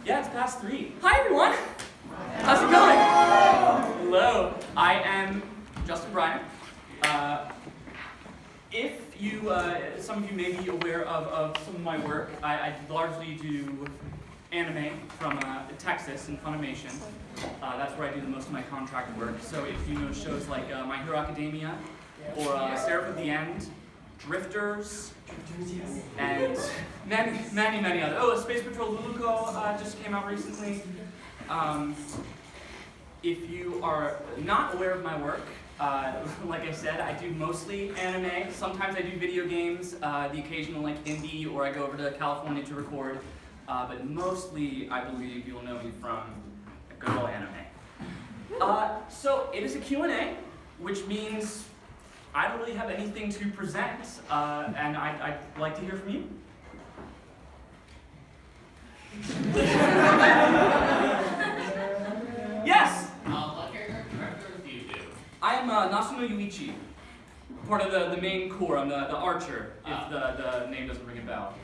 Yeah, it's past 3. Hi, everyone. How's it going? Hello. I am Justin Briner. If you, some of you may be aware of some of my work, I largely do anime from Texas and Funimation. That's where I do the most of my contract work. So if you know shows like My Hero Academia or Seraph of the End, Drifters, and many other. Oh, Space Patrol Luluko just came out recently. If you are not aware of my work, like I said, I do mostly anime. Sometimes I do video games, the occasional like indie, or I go over to California to record. But mostly, I believe you'll know me from a good old anime. So it is a Q&A, which means I don't really have anything to present, and I'd like to hear from you. Yes? What character do you do? I am Nasuno Yuichi, part of the main core. I'm the archer, if the name doesn't ring a bell.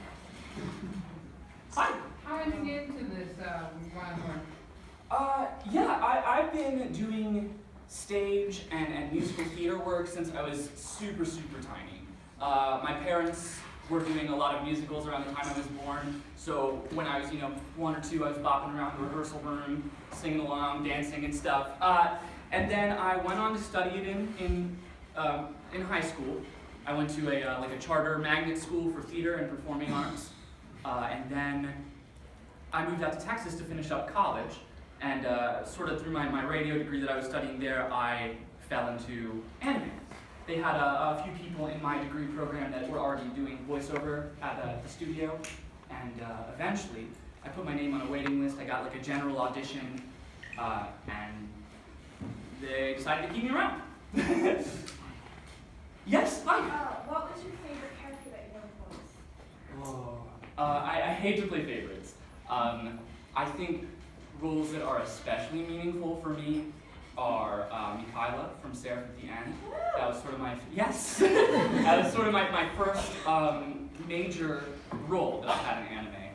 Hi. How did you get into this one? Yeah, I've been doing stage and musical theater work since I was super tiny. My parents were doing a lot of musicals around the time I was born, so when I was 1 or 2, I was bopping around the rehearsal room, singing along, dancing and stuff. And then I went on to study it in high school. I went to a charter magnet school for theater and performing arts, and then I moved out to Texas to finish up college. And sort of through my radio degree that I was studying there, I fell into anime. They had a few people in my degree program that were already doing voiceover at the studio, and eventually I put my name on a waiting list. I got like a general audition, and they decided to keep me around. Yes, hi. What was your favorite character that you ever voiced? Oh, I hate to play favorites. I think roles that are especially meaningful for me are Mikaela from Seraph at the End. That was sort of my that was sort of my first major role that I had in anime.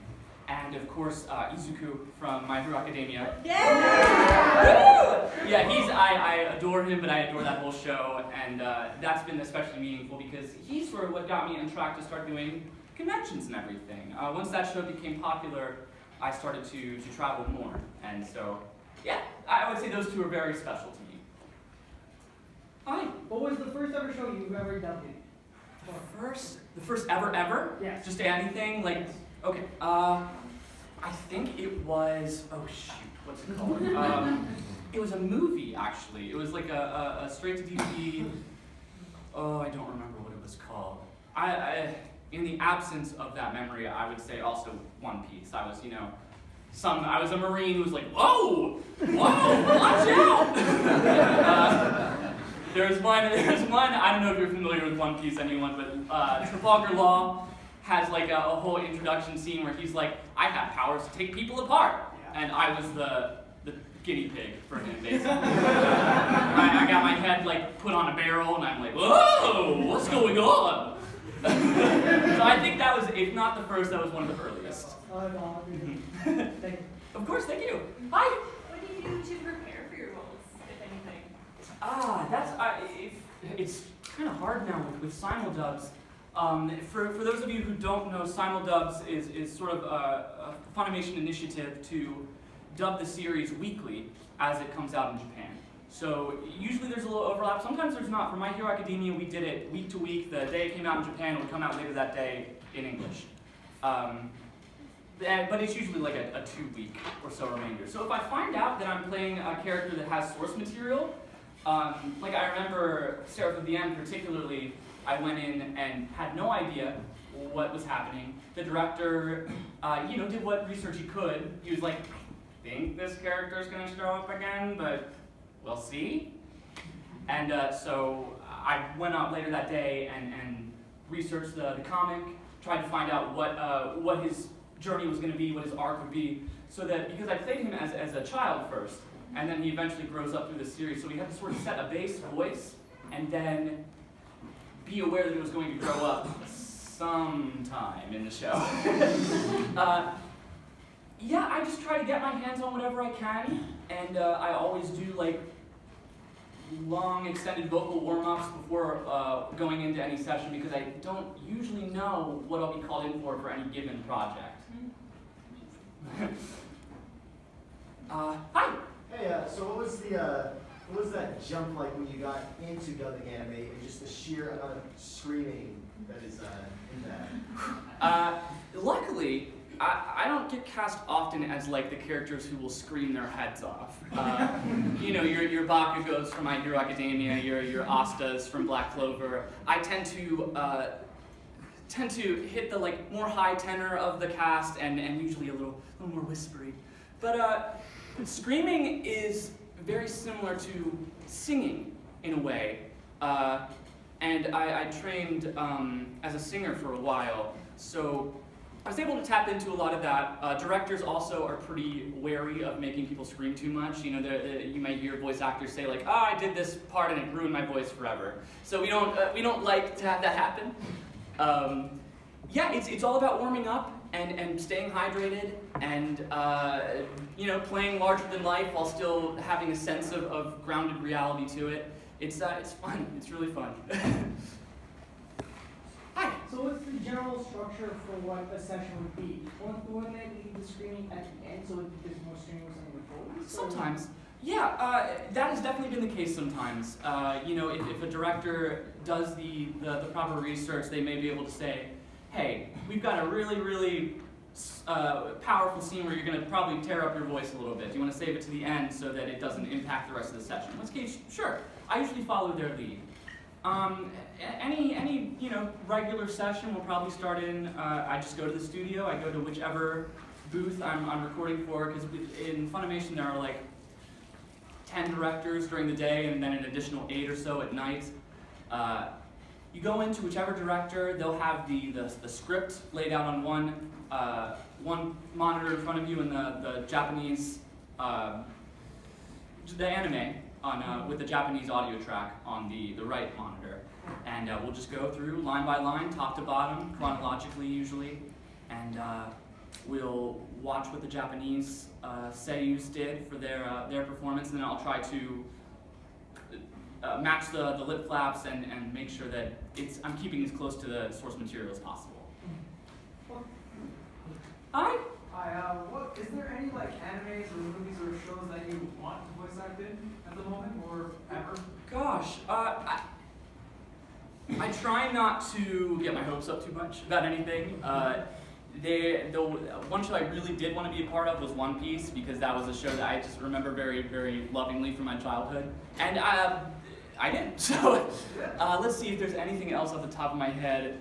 And of course, Izuku from My Hero Academia. Yeah! Yeah, I adore him, but I adore that whole show, and that's been especially meaningful because he's sort of what got me on track to start doing conventions and everything. Once that show became popular, I started to travel more, and so, yeah, I would say those two are very special to me. Hi. What was the first ever show you ever dubbed in? The first ever? Yes. Just anything, like, okay, I think it was, oh shoot, what's it called? It was a movie, actually. It was like a straight-to-DVD, oh, I don't remember what it was called. In the absence of that memory, I would say also One Piece. I was, I was a Marine who was like, whoa, watch out! There's one, I don't know if you're familiar with One Piece, anyone, but Trafalgar Law has like a whole introduction scene where he's like, I have powers to take people apart. Yeah. And I was the guinea pig for him, basically. I got my head like put on a barrel and I'm like, whoa, what's going on? So I think that was, if not the first, that was one of the earliest. Thank you. Of course, thank you. Hi. What do you do to prepare for your roles, if anything? It's kind of hard now with simuldubs. For those of you who don't know, simuldubs is sort of a Funimation initiative to dub the series weekly as it comes out in Japan. So usually there's a little overlap. Sometimes there's not. For My Hero Academia, we did it week to week. The day it came out in Japan, it would come out later that day in English. But it's usually like a 2-week or so remainder. So if I find out that I'm playing a character that has source material, like I remember Seraph of the End particularly, I went in and had no idea what was happening. The director, did what research he could. He was like, I think this character's gonna show up again, but we'll see. And so I went out later that day and researched the comic, tried to find out what his journey was going to be, what his arc would be, so that, because I played him as a child first, and then he eventually grows up through the series, so we had to sort of set a base voice, and then be aware that it was going to grow up sometime in the show. Yeah, I just try to get my hands on whatever I can, and I always do like long extended vocal warm-ups before going into any session because I don't usually know what I'll be called in for any given project. Hi! Hey, so what was that jump like when you got into dubbing anime and just the sheer amount of screaming that is in that? Luckily, I don't get cast often as like the characters who will scream their heads off. You know, your Bakugos from My Hero Academia, your Astas from Black Clover. I tend to hit the like more high tenor of the cast and usually a little more whispery. But screaming is very similar to singing in a way. And I trained as a singer for a while, so I was able to tap into a lot of that. Directors also are pretty wary of making people scream too much. You know, you might hear voice actors say like, "Oh, I did this part and it ruined my voice forever." So we don't like to have that happen. Yeah, it's all about warming up and staying hydrated and you know, playing larger than life while still having a sense of grounded reality to it. It's fun. It's really fun. Hi. So what's the general structure for what a session would be? One that lead the screaming at the end, so there's more screaming or something before? Sometimes. Yeah, that has definitely been the case sometimes. You know, if a director does the proper research, they may be able to say, hey, we've got a really powerful scene where you're going to probably tear up your voice a little bit. Do you want to save it to the end so that it doesn't impact the rest of the session? In which case, sure. I usually follow their lead. Any you know, regular session will probably start in, I just go to the studio, I go to whichever booth I'm recording for, because in Funimation there are like 10 directors during the day and then an additional 8 or so at night. You go into whichever director, they'll have the script laid out on one monitor in front of you and the Japanese, the anime on with the Japanese audio track on the right monitor. And we'll just go through line by line, top to bottom, chronologically usually, and we'll watch what the Japanese seiyus did for their performance, and then I'll try to match the lip flaps and make sure that I'm keeping as close to the source material as possible. Hi. Hi, is there any like animes or movies or shows that you want to voice act in at the moment or ever? Gosh, I try not to get my hopes up too much about anything. The one show I really did want to be a part of was One Piece, because that was a show that I just remember very, very lovingly from my childhood. And I did. So let's see if there's anything else off the top of my head.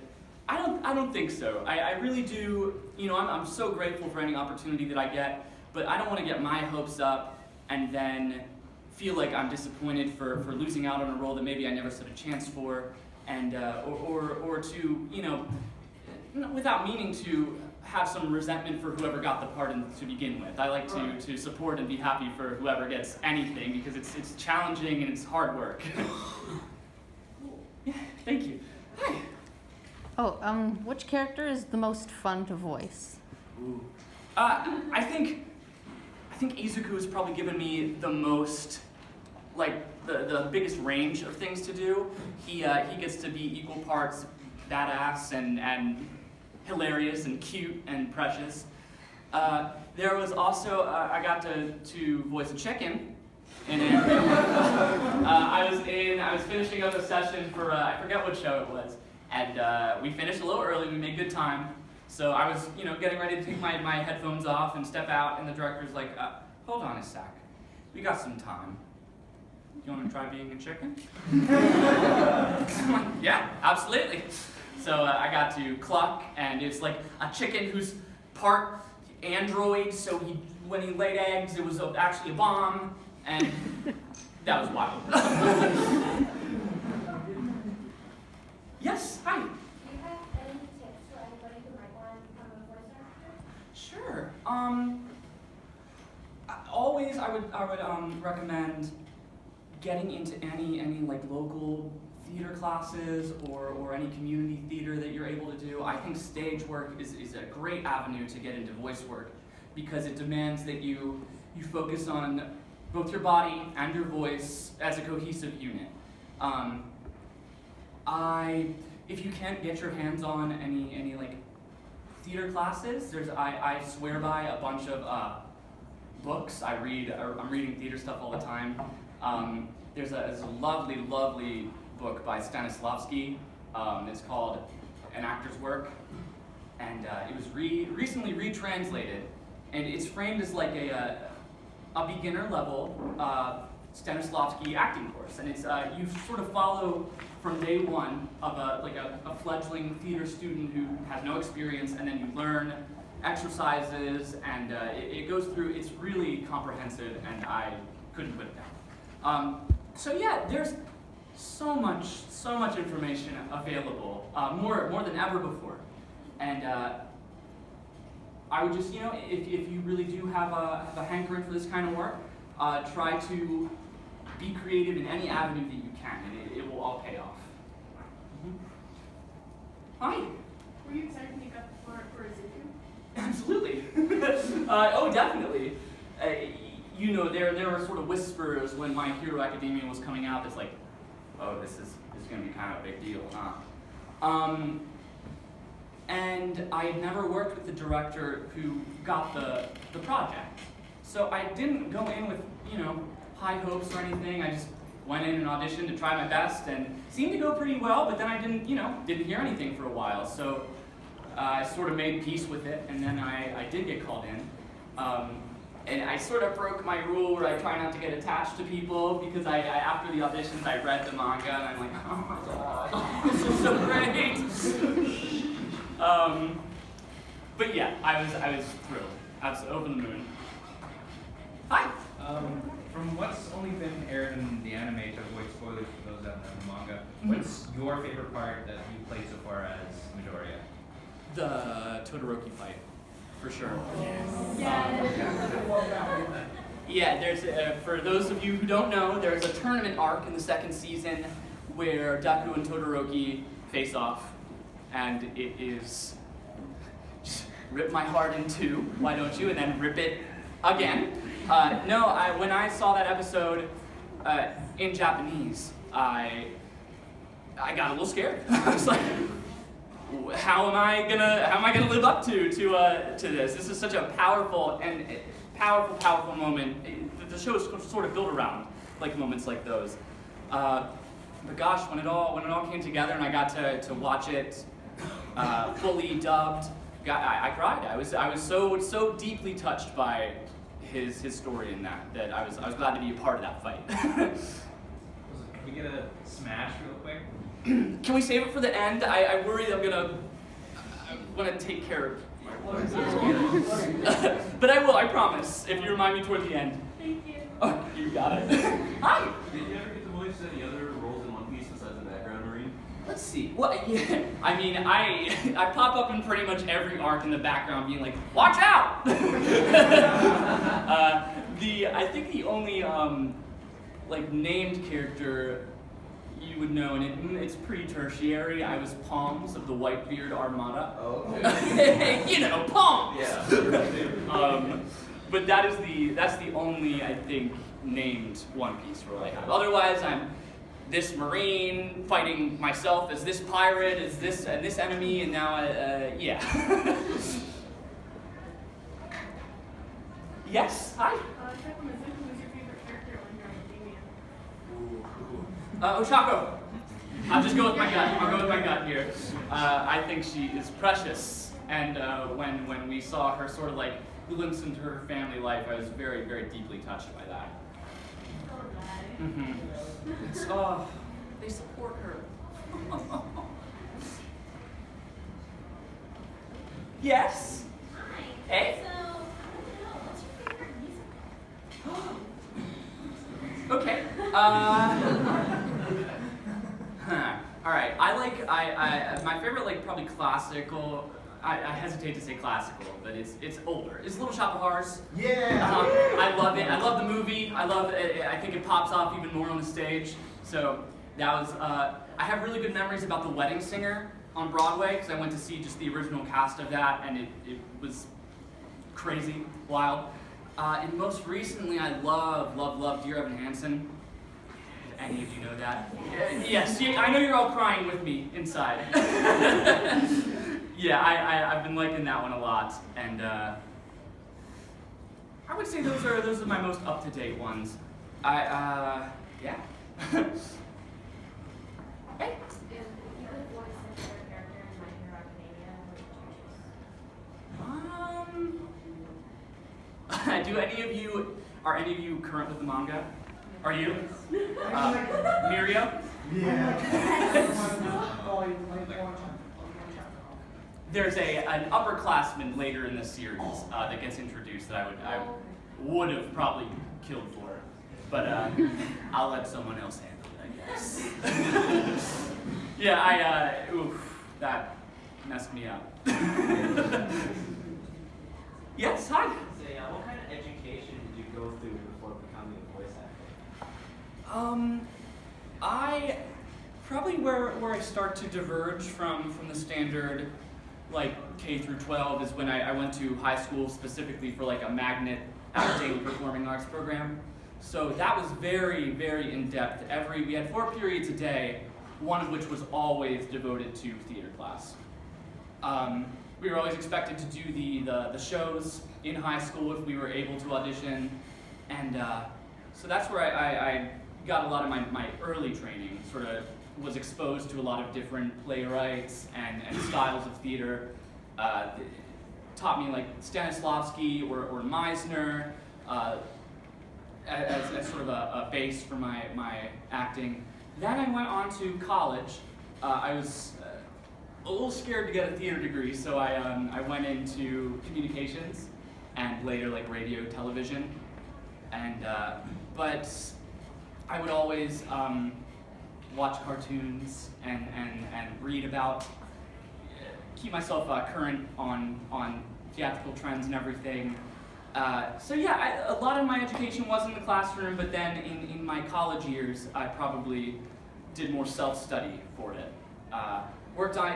I don't think so. I really do. You know, I'm so grateful for any opportunity that I get, but I don't want to get my hopes up and then feel like I'm disappointed for losing out on a role that maybe I never stood a chance for, and or to, you know, without meaning to have some resentment for whoever got the part to begin with. I like to support and be happy for whoever gets anything, because it's challenging and it's hard work. Yeah, thank you. Hi. Oh, which character is the most fun to voice? Ooh. I think Izuku has probably given me the most, like, the biggest range of things to do. He gets to be equal parts badass and hilarious and cute and precious. There was also, I got to voice a chicken in it. I was finishing up a session for, I forget what show it was. And we finished a little early, we made good time. So I was, you know, getting ready to take my headphones off and step out, and the director's like, hold on a sec, we got some time. You want to try being a chicken? I'm like, yeah, absolutely. So I got to cluck, and it's like a chicken who's part android, so when he laid eggs, it was actually a bomb, and that was wild. Yes, hi. Do you have any tips for anybody who might want to become a voice actor? Sure. Always I would recommend getting into any like local theater classes or any community theater that you're able to do. I think stage work is a great avenue to get into voice work. because it demands that you focus on both your body and your voice as a cohesive unit. If you can't get your hands on any like theater classes, I swear by a bunch of books. I'm reading theater stuff all the time. There's a lovely book by Stanislavski. It's called An Actor's Work, and it was recently retranslated, and it's framed as like a beginner level Stanislavski acting course, and it's you sort of follow from day one of a fledgling theater student who has no experience, and then you learn exercises, and it goes through. It's really comprehensive, and I couldn't put it down. So yeah, there's so much information available, more than ever before, and I would just, if you really do have a hankering for this kind of work, try to be creative in any avenue that you can, and it will all pay off. Hi. Were you excited to make up for Zuku? Absolutely. Oh, definitely. There were sort of whispers when My Hero Academia was coming out. That's like, oh, this is going to be kind of a big deal, huh? And I had never worked with the director who got the project, so I didn't go in with high hopes or anything. I just went in and auditioned to try my best, and seemed to go pretty well. But then I didn't hear anything for a while, so I sort of made peace with it, and then I did get called in. And I sort of broke my rule where I try not to get attached to people, because I after the auditions I read the manga and I'm like, oh my god, this is so great. But yeah, I was thrilled. I was over the moon. Hi. From what's only been aired in the anime, to avoid spoilers for those that have the manga, what's your favorite part that you played so far as Midoriya? The Todoroki fight, for sure. Yeah. Yeah, there's for those of you who don't know, there's a tournament arc in the second season where Deku and Todoroki face off, and it is just rip my heart in two, why don't you, and then rip it again. When I saw that episode in Japanese, I got a little scared. I was like, how am I gonna live up to this? This is such a powerful moment. The show is sort of built around like moments like those. But gosh, when it all came together and I got to watch it fully dubbed, I cried. I was so deeply touched by his story in that I was glad to be a part of that fight. Can we get a smash real quick? Can we save it for the end? I worry that I'm gonna take care of my words. But I will, I promise, if you remind me toward the end. Thank you. Oh, you got it. Hi! Did you ever get to voice any other roles in One Piece besides the background marine? Let's see. Well, yeah, I mean, I pop up in pretty much every arc in the background being like, watch out! I think the only named character you would know, and it's pretty tertiary. I was Palms of the Whitebeard Armada. Oh, okay. Palms. Yeah. But that's the only, I think, named One Piece role I have. Otherwise, I'm this marine fighting myself as this pirate, as this enemy, and now yeah. Yes. Hi. Aside from Zuku, who's your favorite character on Your Academia? Oshako. I'll just go with my gut. I'll go with my gut here. I think she is precious, and when we saw her sort of like glimpse into her family life, I was very, very deeply touched by that. Oh, Mm-hmm. It's, they support her. Yes. Hi. Hey. So, I don't know, what's your favorite music? Okay. All right. I my favorite probably classical. I hesitate to say classical, but it's older. It's Little Shop of Horrors. Yeah! I love it. I love the movie. I love it. I think it pops off even more on the stage. So that was. I have really good memories about The Wedding Singer on Broadway because I went to see just the original cast of that, and it was crazy. wild. And most recently, I love Dear Evan Hansen. If any of you know that? Yes, I know you're all crying with me inside. Yeah, I've been liking that one a lot, and I would say those are my most up-to-date ones. Yeah. Hey. If you could voice a favorite character in My Hero Academia, who would you choose? Are any of you current with the manga? Are you? Miriam? Yeah. There's an upperclassman later in the series that gets introduced that I would have probably killed for, but I'll let someone else handle it, I guess. Yeah, that messed me up. Yes, hi. So yeah, what kind of education did you go through before becoming a voice actor? I probably where I start to diverge from the standard like K through 12 is when I went to high school specifically for like a magnet acting performing arts program. So that was very, very in-depth. We had 4 periods a day, one of which was always devoted to theater class. We were always expected to do the shows in high school if we were able to audition, and so that's where I got a lot of my early training, sort of was exposed to a lot of different playwrights and styles of theater. Taught me like Stanislavski or Meisner as sort of a base for my acting. Then I went on to college. I was a little scared to get a theater degree, so I went into communications and later like radio, television, and but I would always watch cartoons and read about, keep myself current on theatrical trends and everything. So yeah, a lot of my education was in the classroom, but then in my college years, I probably did more self-study for it.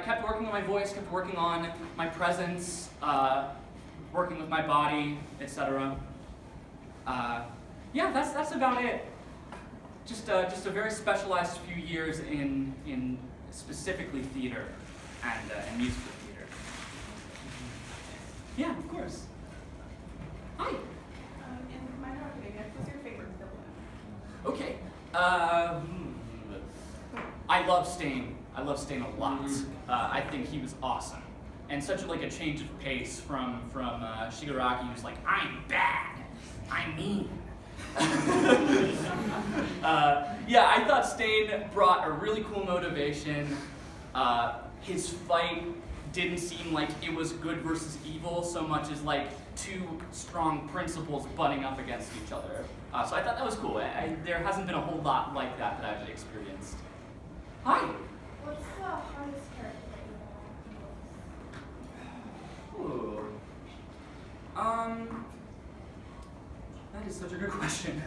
Kept working on my voice, kept working on my presence, working with my body, etc. Yeah, that's about it. Just a very specialized few years in specifically theater and musical theater. Yeah, of course. Hi. In My Hero Academia, who's your favorite villain? Okay. I love Stain. I love Stain a lot. I think he was awesome, and such a change of pace from Shigaraki, who's like, I'm bad, I'm mean. Yeah, I thought Stain brought a really cool motivation. His fight didn't seem like it was good versus evil so much as like two strong principles butting up against each other. So I thought that was cool. There hasn't been a whole lot like that I've experienced. Hi. What's the hardest character that you Ooh. That is such a good question.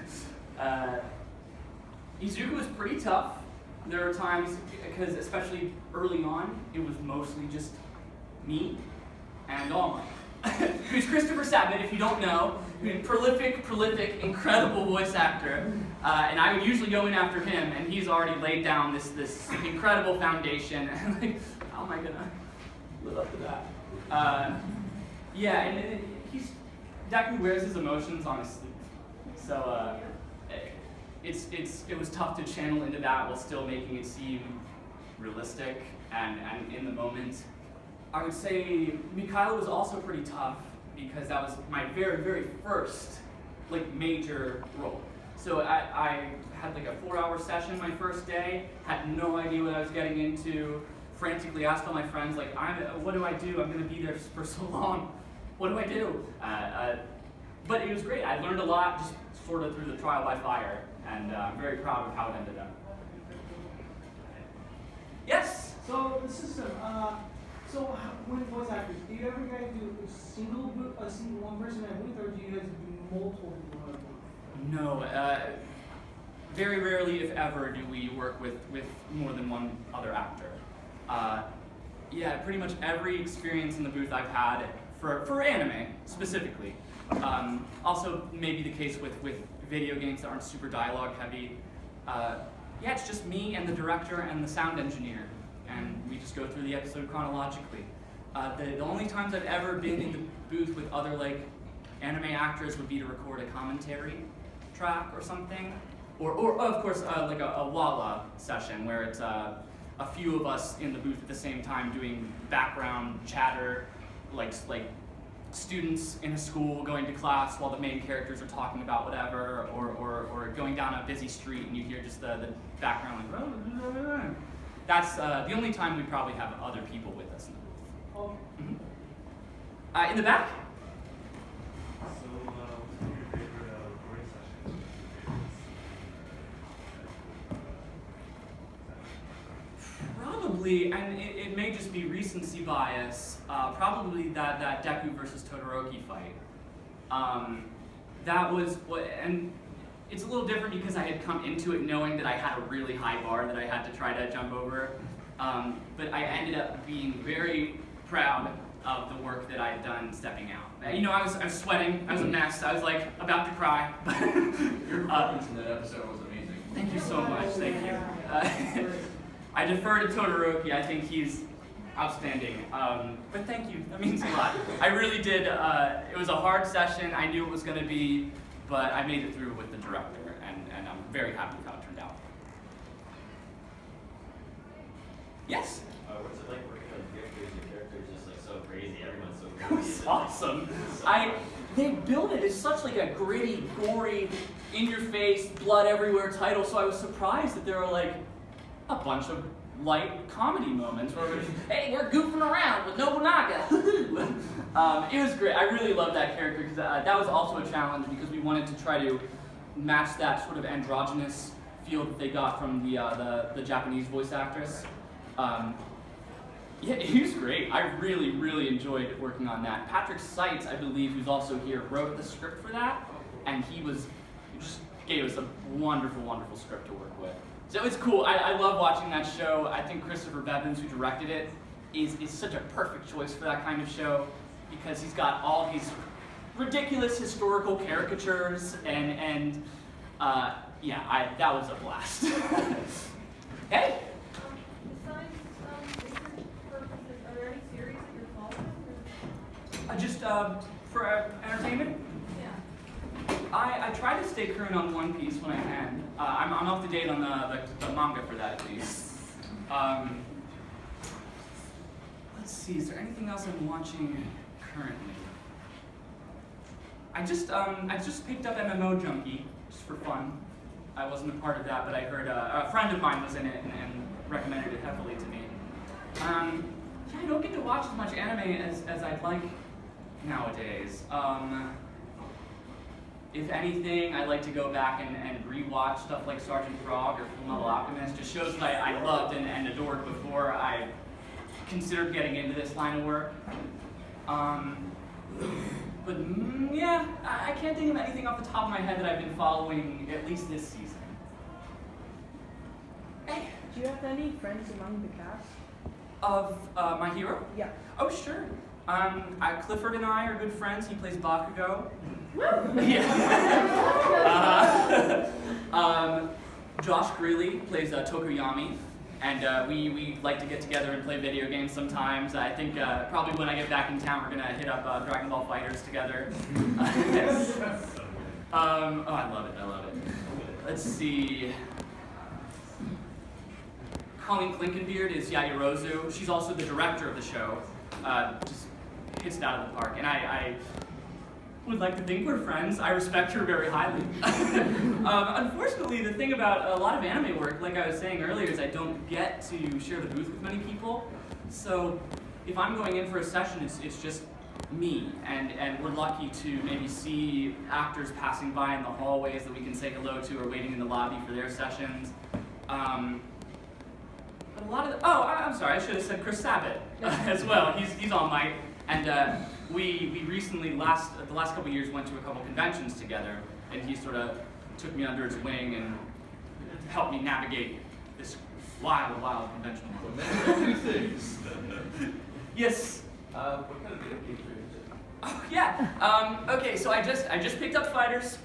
Izuku was pretty tough. There are times, because especially early on, it was mostly just me and Alma. Who's Christopher Sabat, if you don't know, prolific, incredible voice actor. And I would usually go in after him, and he's already laid down this incredible foundation. And like, how am I gonna live up to that? Yeah, and Deku wears his emotions on his sleeve. So it was tough to channel into that while still making it seem realistic and in the moment. I would say Mikhailo was also pretty tough because that was my very, very first major role. So I had a 4-hour session my first day, had no idea what I was getting into, frantically asked all my friends, what do I do? I'm gonna be there for so long. What do I do? But it was great. I learned a lot just sort of through the trial by fire, and I'm very proud of how it ended up. Yes? So the system, when voice actors, do you ever guys do a single one person in a booth, or do you guys do multiple people in a booth? No, very rarely, if ever, do we work with more than one other actor. Yeah, pretty much every experience in the booth I've had for anime specifically Also, maybe the case with video games that aren't super dialogue heavy. Yeah, it's just me and the director and the sound engineer, and we just go through the episode chronologically. The only times I've ever been in the booth with other like anime actors would be to record a commentary track or something, or of course like a Walla session where it's a few of us in the booth at the same time doing background chatter, like students in a school going to class while the main characters are talking about whatever, or going down a busy street and you hear just the background like. That's the only time we probably have other people with us in the booth. Okay. Mm-hmm. In the back. So, what's your favorite recording session? Probably, and it may just be recency bias, probably that Deku versus Todoroki fight. That was what, and it's a little different because I had come into it knowing that I had a really high bar that I had to try to jump over. But I ended up being very proud of the work that I had done stepping out. You know, I was sweating, I was a mess, I was like about to cry. Your performance in that episode was amazing. Thank you so much, thank you. I defer to Todoroki, I think he's outstanding. But thank you, that means a lot. I really did, it was a hard session, I knew it was going to be, but I made it through with the director, and I'm very happy with how it turned out. Yes? What's it like working on characters? Your character is just like so crazy, everyone's so It crazy. was awesome. They built it as such like a gritty, gory, in-your-face, blood everywhere title, so I was surprised that there were like a bunch of light comedy moments where we're just, hey, we're goofing around with Nobunaga. It was great. I really loved that character because that was also a challenge because we wanted to try to match that sort of androgynous feel that they got from the Japanese voice actress. Yeah, he was great. I really, really enjoyed working on that. Patrick Seitz, I believe, who's also here, wrote the script for that, and he just gave us a wonderful, wonderful script to work with. So it's cool. I love watching that show. I think Christopher Bevins, who directed it, is such a perfect choice for that kind of show because he's got all these ridiculous historical caricatures and yeah, that was a blast. Hey. Besides research purposes, are there any series that you're following? Just for entertainment? Yeah. I try to stay current on One Piece when I can. I'm up to date on the manga for that at least. Let's see, is there anything else I'm watching currently? I just picked up MMO Junkie just for fun. I wasn't a part of that, but I heard a friend of mine was in it and recommended it heavily to me. Yeah, I don't get to watch as much anime as I'd like nowadays. If anything, I like to go back and rewatch stuff like Sergeant Frog or Fullmetal Alchemist. Just shows that I loved and adored before I considered getting into this line of work. But yeah, I can't think of anything off the top of my head that I've been following at least this season. Hey. Do you have any friends among the cast? Of My Hero? Yeah. Oh, sure. Clifford and I are good friends. He plays Bakugo. Yeah. Josh Greeley plays Tokoyami. And we like to get together and play video games sometimes. I think probably when I get back in town, we're going to hit up Dragon Ball FighterZ together. Oh, I love it. Let's see. Colleen Clinkenbeard is Yayirozu. She's also the director of the show. Just hits it out of the park. And I would like to think we're friends. I respect her very highly. Unfortunately, the thing about a lot of anime work, like I was saying earlier, is I don't get to share the booth with many people. So if I'm going in for a session, it's just me. And we're lucky to maybe see actors passing by in the hallways that we can say hello to or waiting in the lobby for their sessions. But a lot of I'm sorry, I should have said Chris Sabat as well. He's All Might. And we recently, the last couple of years, went to a couple conventions together, and he sort of took me under his wing and helped me navigate this wild convention. Two things. Yes. What kind of video games are you into? Oh yeah. Okay, so I just picked up Fighters.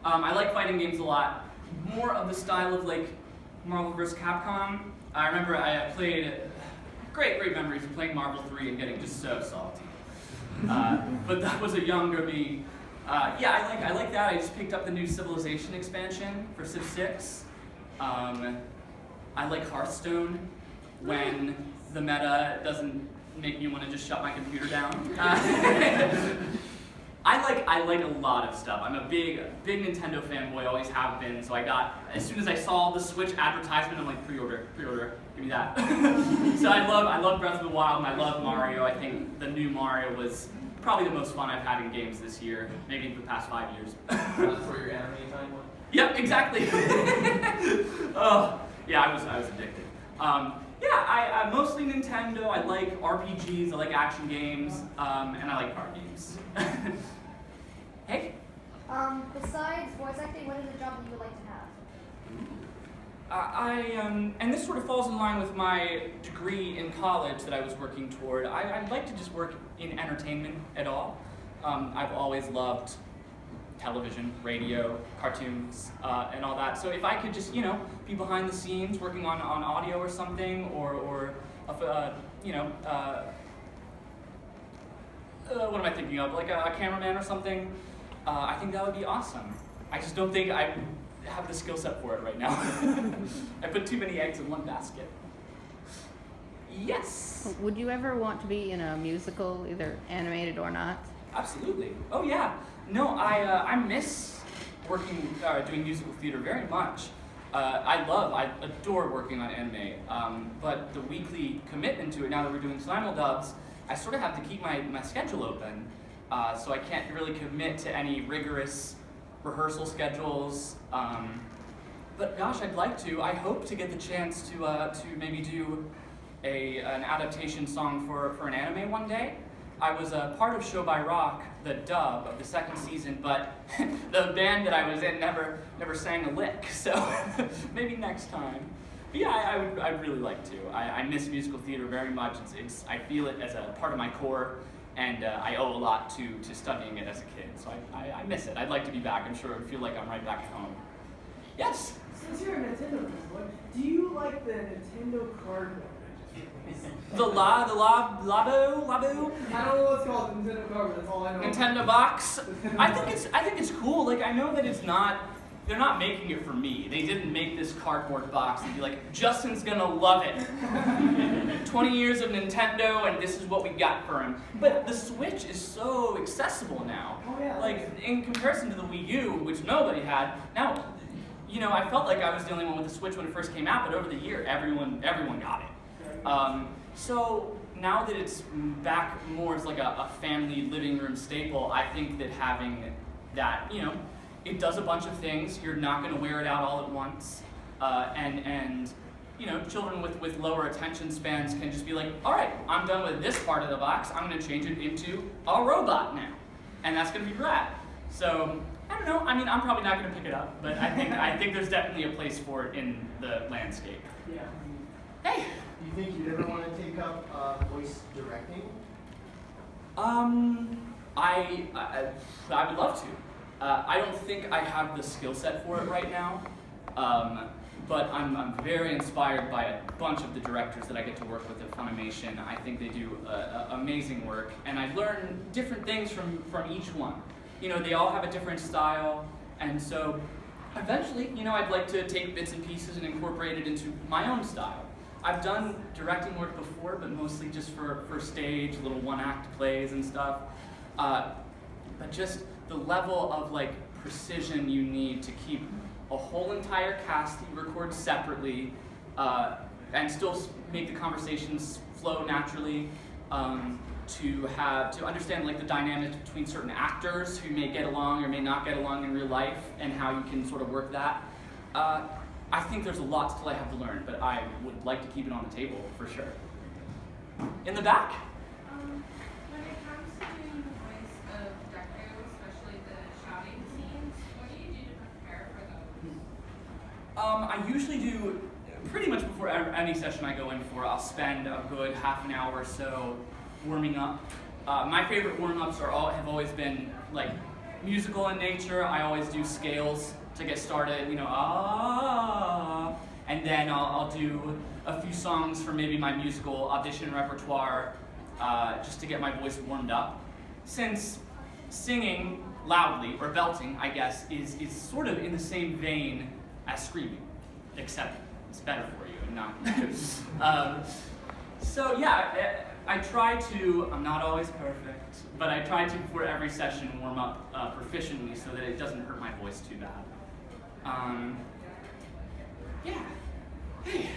I like fighting games a lot. More of the style of like Marvel vs. Capcom. I remember I played great memories of playing Marvel 3 and getting just so salty. But that was a younger me. Yeah, I like that. I just picked up the new Civilization expansion for Civ 6. I like Hearthstone when the meta doesn't make me want to just shut my computer down. I like a lot of stuff. I'm a big Nintendo fanboy, always have been. So I got, as soon as I saw the Switch advertisement, I'm like, pre-order, give me that. So I love Breath of the Wild and I love Mario. I think the new Mario was probably the most fun I've had in games this year, maybe the past 5 years. That's where your anime time went? Yep, exactly. Oh, yeah, I was addicted. Yeah, I mostly Nintendo. I like RPGs, I like action games, and I like card games. Hey? Besides voice acting, what is a job that you would like to have? And this sort of falls in line with my degree in college that I was working toward. I'd like to just work in entertainment at all. I've always loved television, radio, cartoons, and all that. So if I could just, be behind the scenes working on audio or something, or what am I thinking of? Like a cameraman or something, I think that would be awesome. I just don't think I have the skill set for it right now. I put too many eggs in one basket. Yes. Would you ever want to be in a musical, either animated or not? Absolutely. Oh yeah. No, I miss working, doing musical theater very much. I adore working on anime. But the weekly commitment to it, now that we're doing simuldubs, I sort of have to keep my schedule open. So I can't really commit to any rigorous rehearsal schedules. But gosh, I'd like to. I hope to get the chance to maybe do an adaptation song for an anime one day. I was a part of Show by Rock, the dub of the 2nd season, but the band that I was in never sang a lick, so maybe next time. But yeah, I'd really like to. I miss musical theater very much. I feel it as a part of my core, and I owe a lot to studying it as a kid, so I miss it. I'd like to be back. I'm sure it would feel like I'm right back at home. Yes? Since you're a Nintendo fanboy, do you like the Nintendo cardboard? The Labo? I don't know what it's called, Nintendo cardboard, that's all I know. Nintendo box? I think it's cool. Like, I know that they're not making it for me. They didn't make this cardboard box and be like, Justin's gonna love it. 20 years of Nintendo and this is what we got for him. But the Switch is so accessible now. Oh yeah. Like, in comparison to the Wii U, which nobody had, now, I felt like I was the only one with the Switch when it first came out, but over the year, everyone got it. So now that it's back more as like a family living room staple, I think that having that, it does a bunch of things. You're not going to wear it out all at once, and children with lower attention spans can just be like, all right, I'm done with this part of the box. I'm going to change it into a robot now, and that's going to be rad. So I don't know. I mean, I'm probably not going to pick it up, but I think there's definitely a place for it in the landscape. Yeah. Hey. Do you think you'd ever want to take up voice directing? I would love to. I don't think I have the skill set for it right now, but I'm very inspired by a bunch of the directors that I get to work with at Funimation. I think they do amazing work, and I learn different things from each one. They all have a different style, and so eventually, I'd like to take bits and pieces and incorporate it into my own style. I've done directing work before, but mostly just for stage, little one-act plays and stuff. But just the level of precision you need to keep a whole entire cast that you record separately, and still make the conversations flow naturally. To understand the dynamics between certain actors who may get along or may not get along in real life, and how you can sort of work that. I think there's a lot still I have to learn, but I would like to keep it on the table, for sure. In the back? When it comes to doing the voice of Deku, especially the shouting scenes, what do you do to prepare for those? I usually do, pretty much before any session I go in for, I'll spend a good half an hour or so warming up My favorite warm-ups have always been like musical in nature. I always do scales to get started, you know, and then I'll do a few songs from maybe my musical audition repertoire just to get my voice warmed up. Since singing loudly, or belting, I guess, is sort of in the same vein as screaming, except it's better for you and not. So yeah, I try to, I'm not always perfect, but I try to, for every session, warm up proficiently so that it doesn't hurt my voice too bad. Yeah. Hey.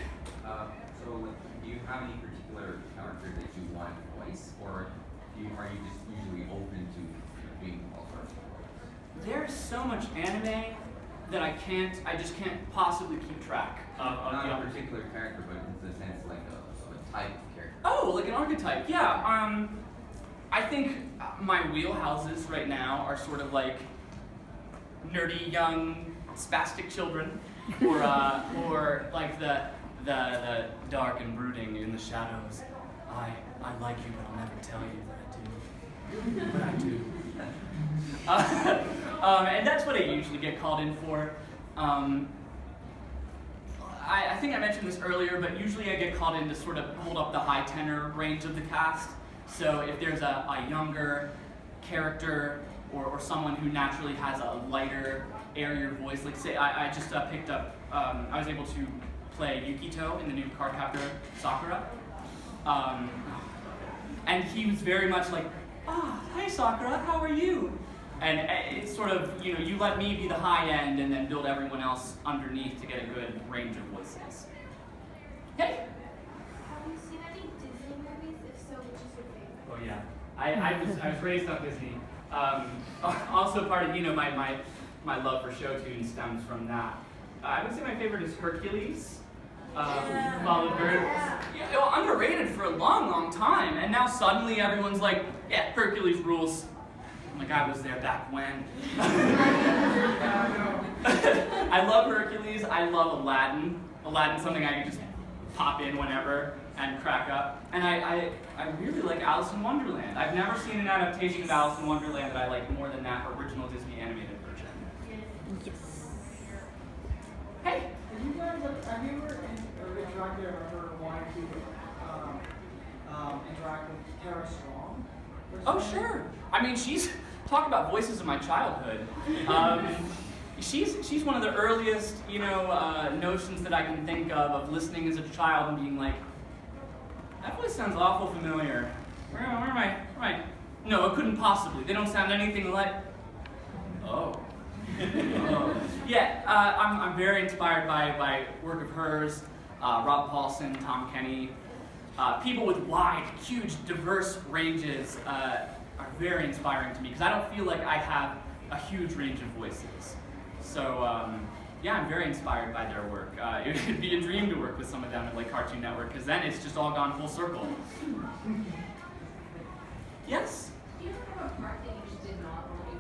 So, like, do you have any particular character that you want to voice, or are you just usually open to being all sorts of voices? There's so much anime that I just can't possibly keep track of Not a particular character, but in the sense like a type of character. Oh, like an archetype, yeah. I think my wheelhouses right now are sort of like nerdy young spastic children, or like the dark and brooding in the shadows. I like you, but I'll never tell you that I do. But I do. And that's what I usually get called in for. I think I mentioned this earlier, but usually I get called in to sort of hold up the high tenor range of the cast. So if there's a younger character or someone who naturally has a lighter, airier voice, like say I just picked up, I was able to play Yukito in the new Cardcaptor Sakura. And he was very much like, hi Sakura, how are you? And it's sort of, you know, you let me be the high end and then build everyone else underneath to get a good range of voices. Hey! Have you seen any Disney movies? If so, which is your favorite? Oh yeah, I was raised on Disney. Also part of, you know, my love for show tunes stems from that. I would say my favorite is Hercules. Followed very, well, underrated for a long time, and now suddenly everyone's like, yeah, Hercules rules. I'm like, I was there back when. I love Hercules. I love Aladdin. Aladdin's something I can just pop in whenever and crack up. And I really like Alice in Wonderland. I've never seen an adaptation of Alice in Wonderland that I like more than that original Disney animated version. Yes. Hey, have you ever interacted or wanted to interact with Tara Strong? Oh, sure. I mean, talk about voices of my childhood. She's one of the earliest, you know, notions that I can think of listening as a child and being like, that voice sounds awful familiar. Where am I? No, it couldn't possibly. They don't sound anything like. Oh. Yeah, I'm very inspired by work of hers. Rob Paulson, Tom Kenny. People with wide, huge, diverse ranges are very inspiring to me because I don't feel like I have a huge range of voices. So yeah, I'm very inspired by their work. It would be a dream to work with some of them at like Cartoon Network because then it's just all gone full circle. Yes? Do you ever have a part that you just did not want to be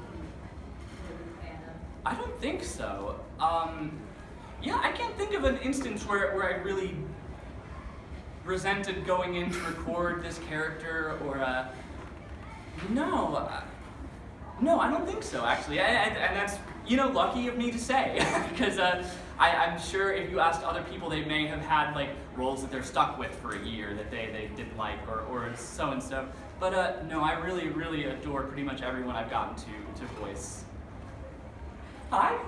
a fan of? I don't think so. Yeah, I can't think of an instance where I really resented going in to record this character or no, I don't think so actually, and that's, you know, lucky of me to say because I'm sure if you asked other people, they may have had like roles that they're stuck with for a year that they didn't like or so and so. But no, I really adore pretty much everyone I've gotten to voice. Hi.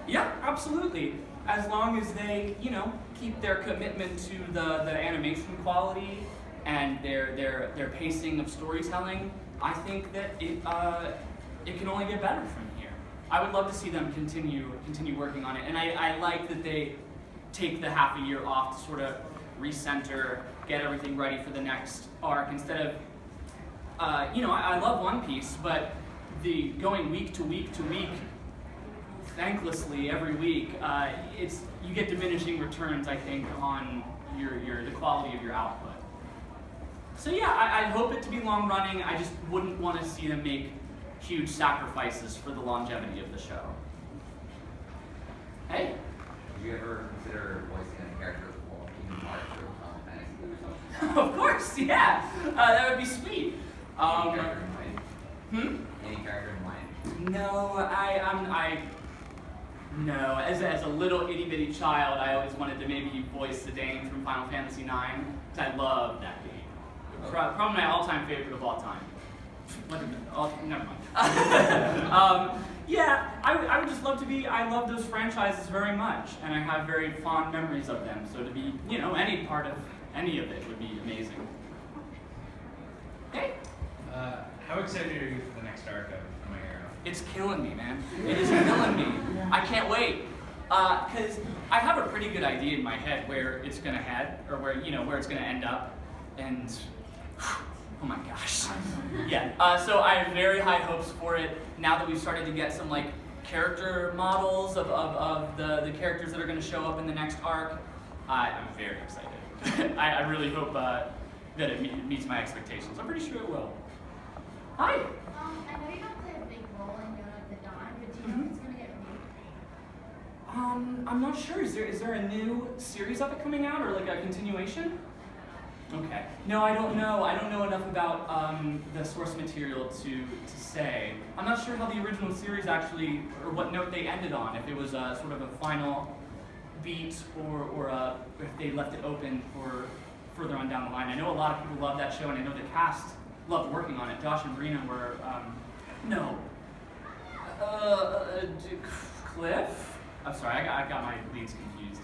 Yeah, absolutely. As long as they, you know, keep their commitment to the animation quality and their pacing of storytelling, I think that it can only get better from here. I would love to see them continue working on it, and I like that they take the half a year off to sort of recenter, get everything ready for the next arc instead of, you know, I love One Piece, but the going week to week to week, thanklessly every week, you get diminishing returns, I think, on the quality of your output. So yeah, I hope it to be long running. I just wouldn't want to see them make huge sacrifices for the longevity of the show. Hey? Did you ever consider voicing Of course, yeah. That would be sweet. Any character in mind? Hmm? Any character in mind? No, as a little itty bitty child, I always wanted to maybe voice the Dane from Final Fantasy IX, because I love that game. Probably my all-time favorite of all time. Never mind. Yeah, I would just love to be, I love those franchises very much, and I have very fond memories of them, so to be, any part of any of it would be amazing. Hey. How excited are you for the next arc of My Hero? It's killing me, man. It is killing me. I can't wait. Because I have a pretty good idea in my head where it's going to head, or where it's going to end up. And, oh my gosh. Yeah, so I have very high hopes for it. Now that we've started to get some, character models of the characters that are going to show up in the next arc, I'm very excited. I really hope that it meets my expectations. I'm pretty sure it will. Hi. I know you don't play a big role in Yoda of the Dawn, but do you know if it's gonna get renewed? I'm not sure. Is there a new series of it coming out, or a continuation? Okay. No, I don't know. I don't know enough about the source material to say. I'm not sure how the original series actually, or what note they ended on. If it was sort of a final beat, or if they left it open for further on down the line. I know a lot of people love that show, and I know the cast loved working on it. Josh and Briner were, Cliff? I'm sorry, I got my leads confused.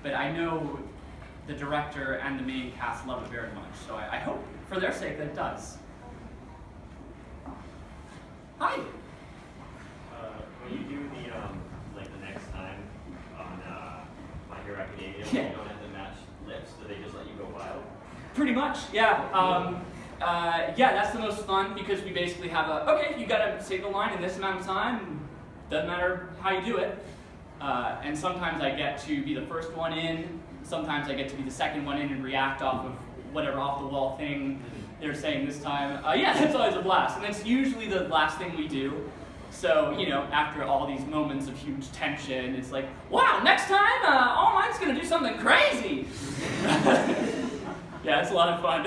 But I know the director and the main cast love it very much, so I hope, for their sake, that it does. Hi. When you do the next time on My Hero Academia, Yeah. you don't have to match lips, do they just let you go wild? Pretty much, yeah. Yeah, that's the most fun because we basically have okay, you gotta say the line in this amount of time, doesn't matter how you do it. And sometimes I get to be the first one in, sometimes I get to be the second one in and react off of whatever off-the-wall thing they're saying this time. Yeah, that's always a blast, and that's usually the last thing we do. So, after all these moments of huge tension, it's like, wow, next time, All Might's gonna do something crazy! Yeah, it's a lot of fun.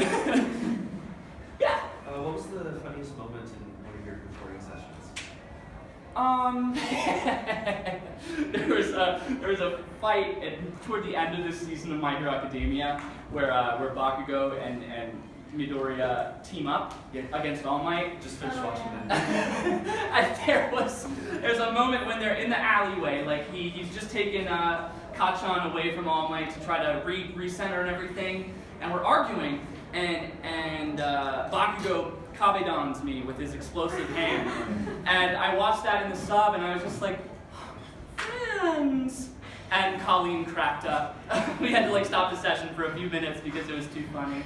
Yeah. What was the funniest moment in one of your recording sessions? There was a fight toward the end of this season of My Hero Academia where Bakugo and Midoriya team up against All Might. Just finished watching that. And there's a moment when they're in the alleyway, he's just taken Kachan away from All Might to try to recenter and everything, and we're arguing, and Bakugo kabedons me with his explosive hand, and I watched that in the sub, and I was just like, friends. And Colleen cracked up. We had to stop the session for a few minutes because it was too funny.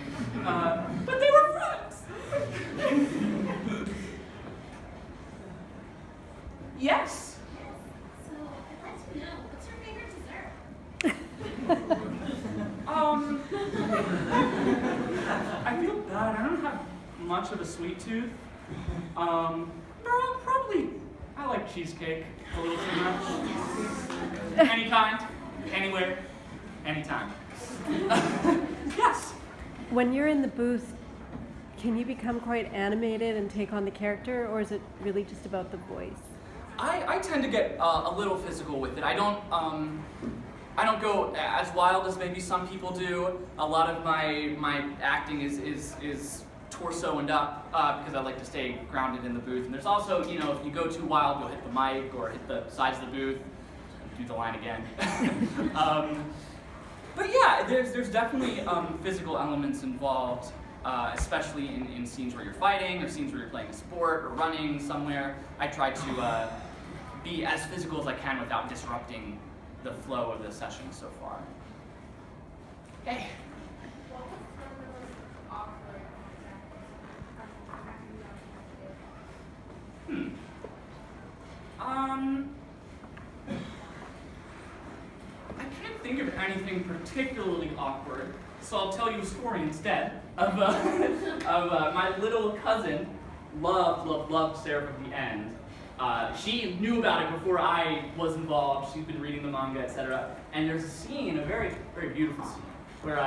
But they were friends. Yes. So, I'd like to know, what's your favorite dessert? I feel bad. I don't have much of a sweet tooth. Probably, I like cheesecake a little too much. Any kind, anywhere, anytime. Yes. When you're in the booth, can you become quite animated and take on the character, or is it really just about the voice? I tend to get a little physical with it. I don't go as wild as maybe some people do. A lot of my acting is torso and up because I like to stay grounded in the booth. And there's also, if you go too wild, you'll hit the mic or hit the sides of the booth. Do the line again. But yeah, there's definitely physical elements involved, especially in scenes where you're fighting or scenes where you're playing a sport or running somewhere. I try to be as physical as I can without disrupting the flow of the session so far. Hey. What was some of the most awkward I can't think of anything particularly awkward, so I'll tell you a story instead of my little cousin loved Seraph of the End. She knew about it before I was involved. She's been reading the manga, etc. And there's a scene, a very, very beautiful scene, where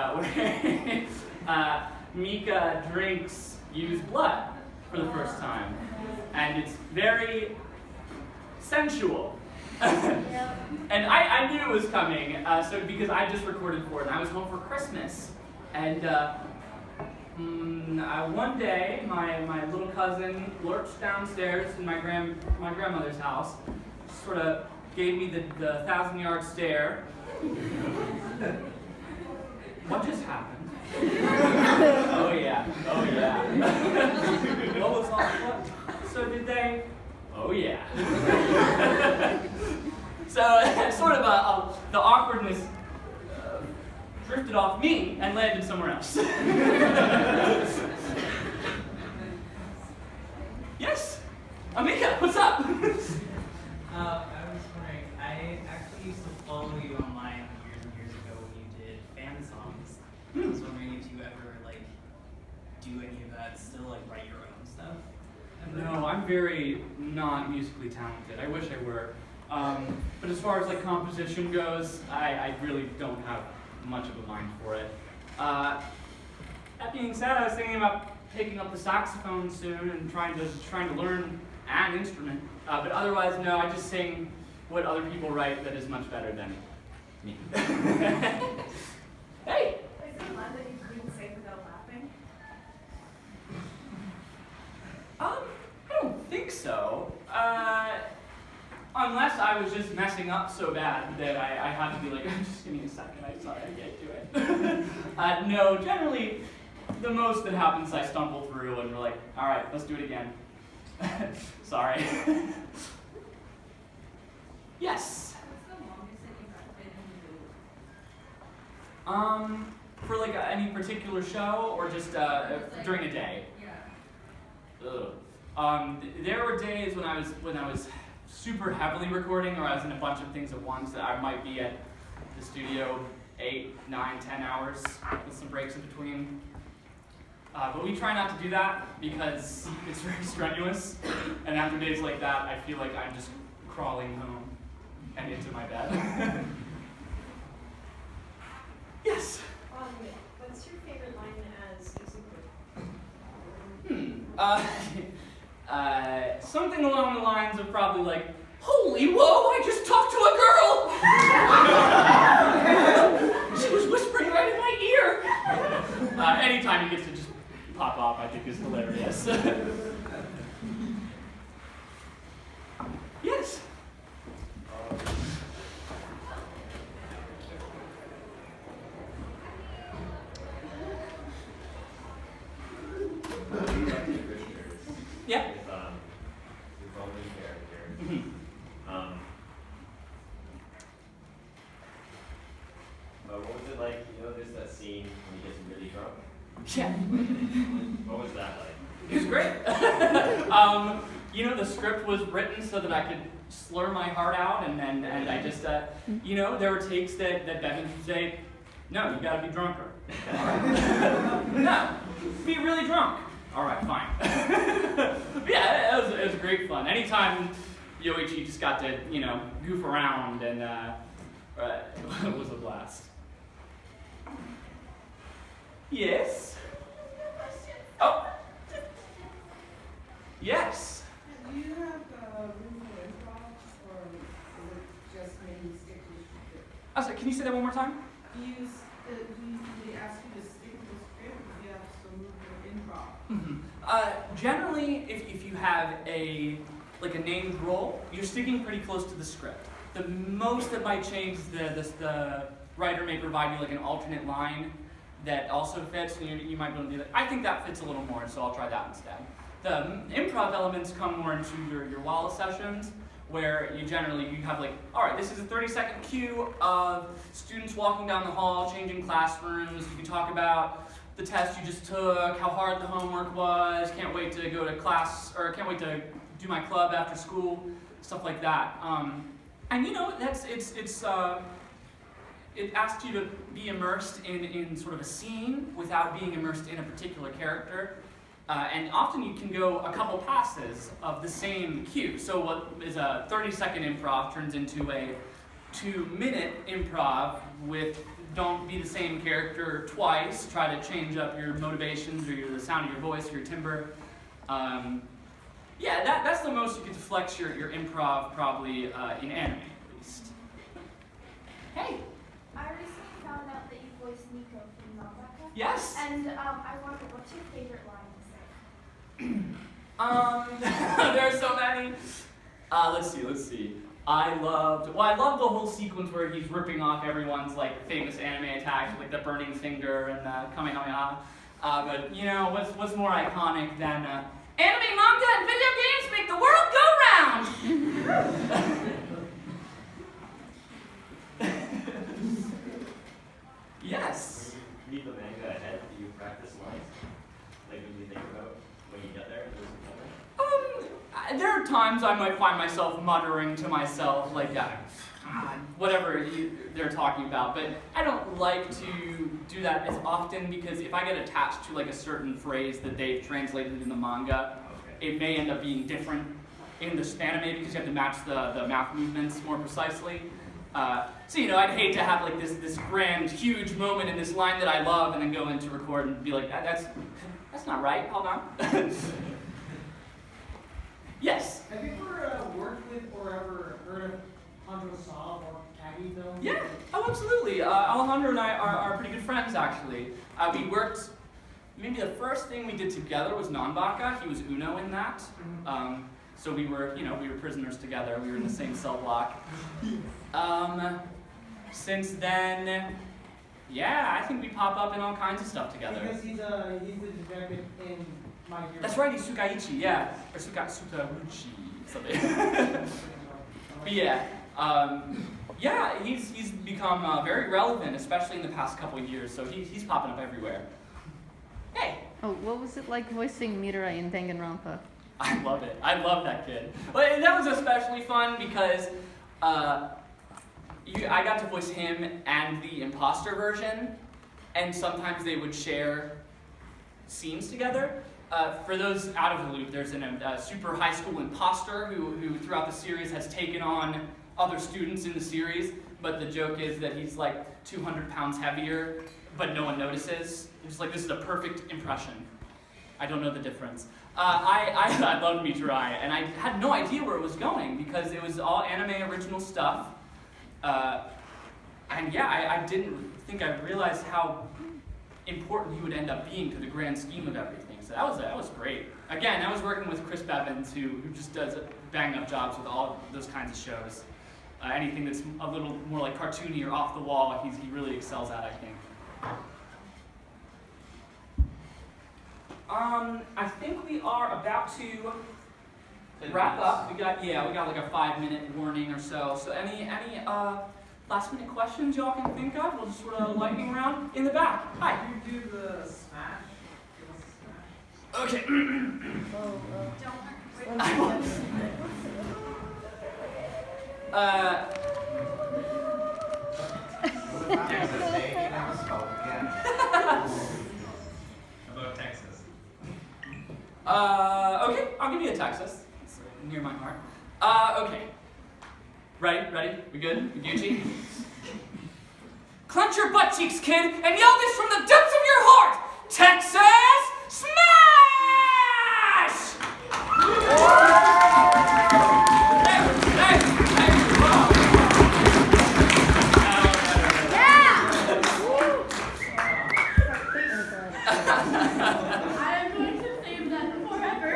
Mika drinks used blood for the first time, and it's very sensual. And I knew it was coming, so because I just recorded for it, and I was home for Christmas, and one day my little cousin lurched downstairs in my grandmother's house, sort of gave me the 1,000-yard stare. What just happened? Oh yeah. What was all what? So did they? Oh yeah. So sort of the awkwardness drifted off me and landed somewhere else. Yes, Amika, what's up? I was wondering, I actually used to follow you online years and years ago when you did fan songs. I was wondering if you ever do any of that, still write your own stuff? No, I'm very not musically talented. I wish I were. But as far as composition goes, I really don't have much of a mind for it. That being said, I was thinking about picking up the saxophone soon and trying to learn an instrument. But otherwise, no, I just sing what other people write that is much better than me. Hey! Is there one that you couldn't say without laughing? I don't think so. Unless I was just messing up so bad that I had to be like, just give me a second, I'm sorry, I can't do it. No, generally, the most that happens, I stumble through and we're like, all right, let's do it again. Sorry. Yes? What's the longest that you've been in the booth? For any particular show or just during a day? Yeah. Ugh. There were days when I was super heavily recording, or I was in a bunch of things at once, that I might be at the studio 8, 9, 10 hours with some breaks in between. But we try not to do that because it's very strenuous, and after days like that, I feel like I'm just crawling home and into my bed. Yes? What's your favorite line as Izuku? Something along the lines of probably holy whoa, I just talked to a girl! She was whispering right in my ear! Anytime he gets to just pop off, I think is hilarious. Yes? Yeah. Your Roman character. Mm-hmm. What was it like? There's that scene when he gets really drunk. Yeah. What was that like? It was great. The script was written so that I could slur my heart out, and I just, there were takes that Bevan would say, no, you gotta be drunker. All right. No, be really drunk. All right, fine. Yeah, it was great fun. Anytime Yoichi just got to, goof around, and it was a blast. Yes? Oh. Yes. Do you have room for improv, or is it just mainly stick to the script? I'm sorry, can you say that one more time? Do they ask you to stick to the script, or do you have some room for improv? Mm-hmm. Generally, if you have a named role, you're sticking pretty close to the script. The most that might change is the writer may provide you an alternate line that also fits, and you might be able to do that. I think that fits a little more, so I'll try that instead. The improv elements come more into your Wallace sessions, where you have all right, this is a 30-second cue of students walking down the hall, changing classrooms. You can talk about the test you just took, how hard the homework was, can't wait to go to class, or can't wait to do my club after school, stuff like that. It asks you to be immersed in sort of a scene without being immersed in a particular character. And often you can go a couple passes of the same cue. So what is a 30-second improv turns into a 2-minute improv with don't be the same character twice. Try to change up your motivations or the sound of your voice, your timbre. Yeah, that's the most you get to flex your improv probably in anime, at least. Hey. I recently found out that you voiced Nico from Nanbaka. Yes. And I wonder, what's your favorite line to say? There are so many. Let's see. I loved the whole sequence where he's ripping off everyone's like famous anime attacks, like the burning finger and the Kamehameha. But you know, what's more iconic than anime, manga, and video games make the world go round? Yes. When you read the manga ahead, do you practice lines? Like when you think about when you get there? There are times I might find myself muttering to myself, like, whatever they're talking about, but I don't like to do that as often because if I get attached to like a certain phrase that they've translated in the manga, it may end up being different in the anime because you have to match the mouth movements more precisely. So, you know, I'd hate to have like this grand, huge moment in this line that I love and then go in to record and be like, that's not right, hold on. Yes? Have you ever worked with or ever heard of Alejandro Saab or Kagi films? Yeah, oh absolutely. Alejandro and I are pretty good friends actually. We worked, maybe the first thing we did together was Nanbaka. He was Uno in that. So we were prisoners together. We were in the same cell block. Since then, yeah, I think we pop up in all kinds of stuff together. Because he's the detective in My Hero. That's right, he's Sukaichi, yeah. Or Sukauchi, something. But yeah, he's become very relevant, especially in the past couple of years, so he's popping up everywhere. Hey! Oh, what was it like voicing Mirai in Danganronpa? I love it. I love that kid. But that was especially fun because I got to voice him and the imposter version, and sometimes they would share scenes together. For those out of the loop, there's a super high school imposter who throughout the series has taken on other students in the series, but the joke is that he's like 200 pounds heavier, but no one notices. It's like, this is a perfect impression. I don't know the difference. I loved Mitarai, and I had no idea where it was going because it was all anime original stuff. And yeah, I didn't think I realized how important he would end up being to the grand scheme of everything. So that was great. Again, I was working with Chris Bevins, who just does bang-up jobs with all those kinds of shows. Anything that's a little more like cartoony or off the wall, he really excels at, I think. I think we are about to wrap up. We got like a 5-minute warning or so. So any last-minute questions y'all can think of? We'll just sort of lightning round in the back. Hi. Can you do the smash? Give us a smash. Okay. About Texas. Okay, I'll give you a Texas. It's near my heart. Okay. Ready? We good? We Gucci? Clench your butt cheeks, kid, and yell this from the depths of your heart! Texas Smash! I'm going to save that forever.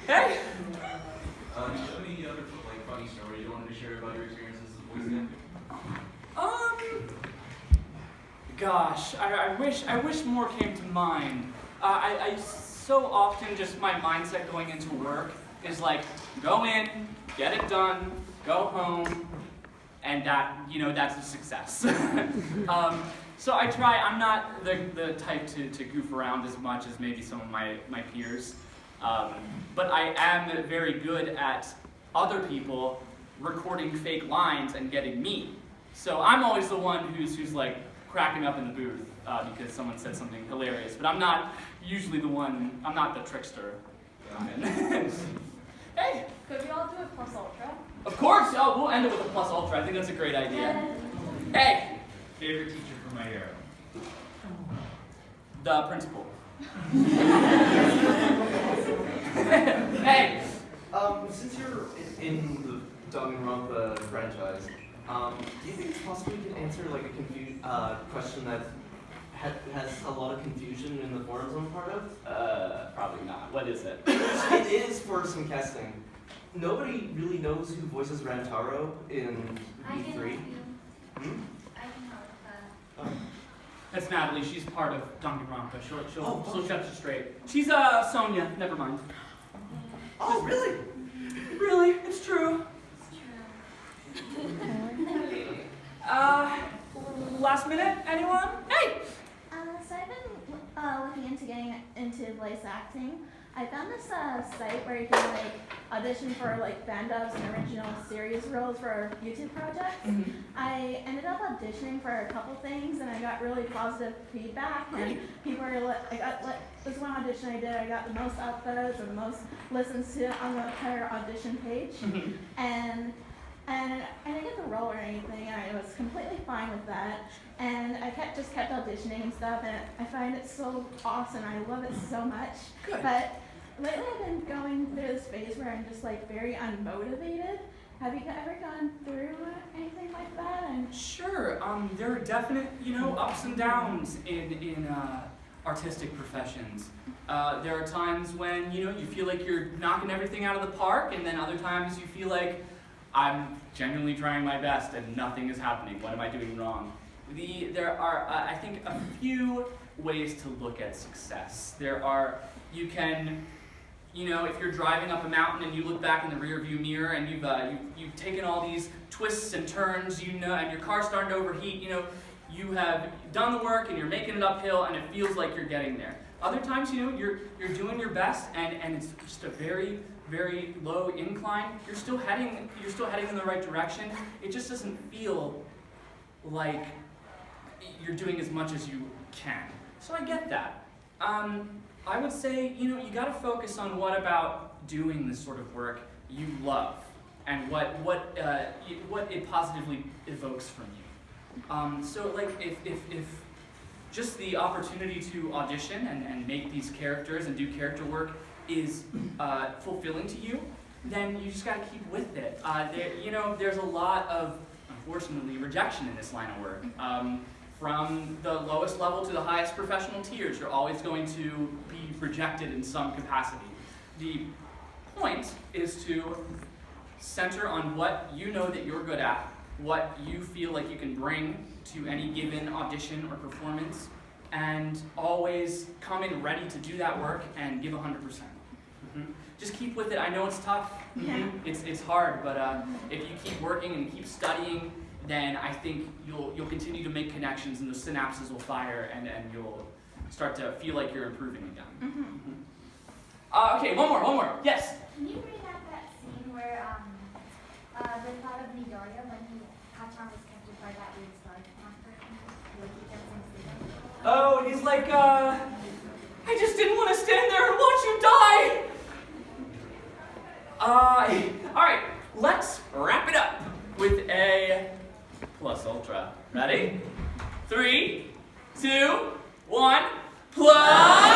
Hey? Do you have any other funny stories you wanted to share about your experiences as a voice actor? Gosh, I wish more came to mind. I so often just my mindset going into work is like, go in, get it done, go home, and that's a success. So I try. I'm not the type to goof around as much as maybe some of my peers. But I am very good at other people recording fake lines and getting me. So I'm always the one who's like cracking up in the booth because someone said something hilarious. But I'm not usually the one, I'm not the trickster. Hey! Could we all do a plus ultra? Of course! Oh, we'll end it with a plus ultra. I think that's a great idea. Hey! Favorite teacher for my hero? The principal. Hey! Since you're in the Danganronpa franchise, do you think it's possible you can answer like a question that has a lot of confusion in the forums I'm part of? Probably not. What is it? It is for some casting. Nobody really knows who voices Rantaro in I can V3. help you. Hmm? I can help that. That's Natalie. She's part of Danganronpa. She'll set you straight. She's Sonia. Never mind. Oh, really? Really? It's true. Last minute? Anyone? Hey! So I've been looking into getting into voice acting. I found this site where you can like audition for like fan dubs and original series roles for YouTube projects. Mm-hmm. I ended up auditioning for a couple things and I got really positive feedback. And people were this one audition I did, I got the most upvotes and the most listens to on the entire audition page. Mm-hmm. And I didn't get the role or anything, and I was completely fine with that. And I just kept auditioning and stuff, and I find it so awesome. I love it so much. Good. But lately I've been going through this phase where I'm just like very unmotivated. Have you ever gone through anything like that? And Sure. There are definite, ups and downs in artistic professions. There are times when, you feel like you're knocking everything out of the park, and then other times you feel like I'm genuinely trying my best and nothing is happening. What am I doing wrong? There are, I think, a few ways to look at success. You can, if you're driving up a mountain and you look back in the rearview mirror and you've taken all these twists and turns, and your car's starting to overheat, you have done the work and you're making it uphill and it feels like you're getting there. Other times, you're doing your best and it's just a very, very low incline. You're still heading in the right direction. It just doesn't feel like you're doing as much as you can. So I get that. I would say, you gotta focus on what about doing this sort of work you love and what it positively evokes from you. So like if just the opportunity to audition and make these characters and do character work is fulfilling to you, then you just got to keep with it. There's a lot of, unfortunately, rejection in this line of work. From the lowest level to the highest professional tiers, you're always going to be rejected in some capacity. The point is to center on what you know that you're good at, what you feel like you can bring to any given audition or performance, and always come in ready to do that work and give 100%. Just keep with it. I know it's tough. Yeah. It's hard, but if you keep working and keep studying, then I think you'll continue to make connections and the synapses will fire and you'll start to feel like you're improving again. Okay, one more. Yes. can you bring back that scene where the thought of Midoriya when Hachan was captured by that weird star monster? Like he kept saying sleeping. Oh, he's like, I just didn't want to stand there and watch you die! Alright, let's wrap it up with a plus ultra. Ready? 3, 2, 1, plus!